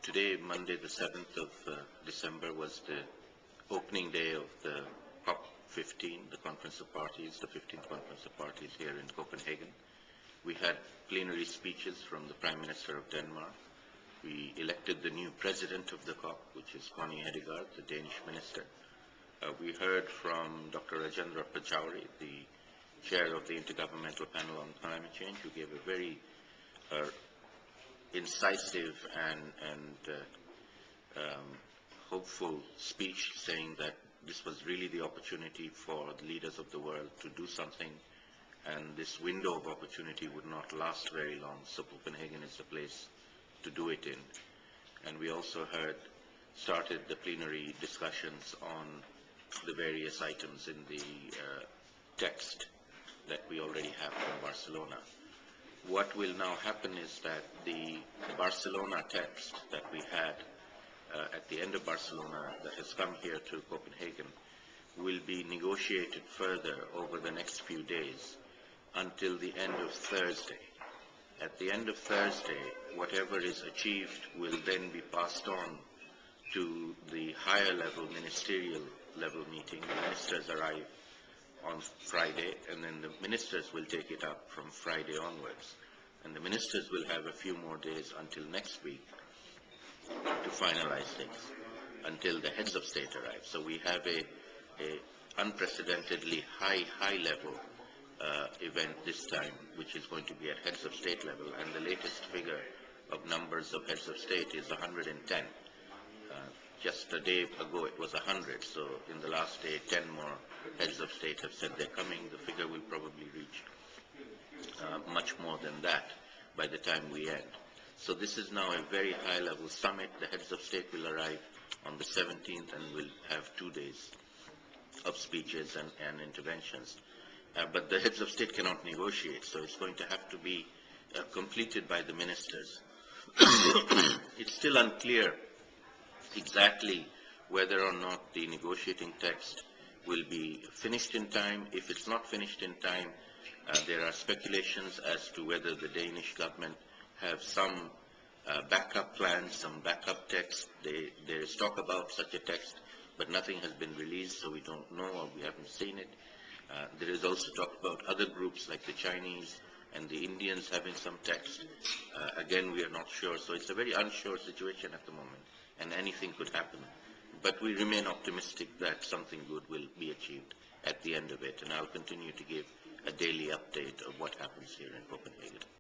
Today, Monday, the 7th of December, was the opening day of the COP15, the Conference of Parties, the 15th Conference of Parties here in Copenhagen. We had plenary speeches from the Prime Minister of Denmark. We elected the new president of the COP, which is Connie Hedegaard, the Danish minister. We heard from Dr. Rajendra Pachauri, the chair of the Intergovernmental Panel on Climate Change, who gave a very incisive and hopeful speech, saying that this was really the opportunity for the leaders of the world to do something, and this window of opportunity would not last very long, so Copenhagen is the place to do it in. And we also started the plenary discussions on the various items in the text that we already have from Barcelona. What will now happen is that the Barcelona text that we had at the end of Barcelona, that has come here to Copenhagen, will be negotiated further over the next few days until the end of Thursday. At the end of Thursday, whatever is achieved will then be passed on to the higher level, ministerial level meeting. The ministers arrive on Friday, and then the ministers will take it up from Friday onwards. And the ministers will have a few more days until next week to finalize things, until the heads of state arrive. So we have a unprecedentedly high level event this time, which is going to be at heads of state level, and the latest figure of numbers of heads of state is 110. Just a day ago it was 100, so in the last day 10 more heads of state have said they're coming. The figure will probably reach much more than that by the time we end. So this is now a very high level summit. The heads of state will arrive on the 17th and will have 2 days of speeches and interventions. But the heads of state cannot negotiate, so it's going to have to be completed by the ministers. It's still unclear exactly whether or not the negotiating text will be finished in time. If it's not finished in time, there are speculations as to whether the Danish government have some backup plans, some backup text. There is talk about such a text, but nothing has been released, so we don't know, or we haven't seen it. There is also talk about other groups like the Chinese and the Indians having some text. Again, we are not sure, so it's a very unsure situation at the moment, and anything could happen. But we remain optimistic that something good will be achieved at the end of it, and I'll continue to give a daily update of what happens here in Copenhagen.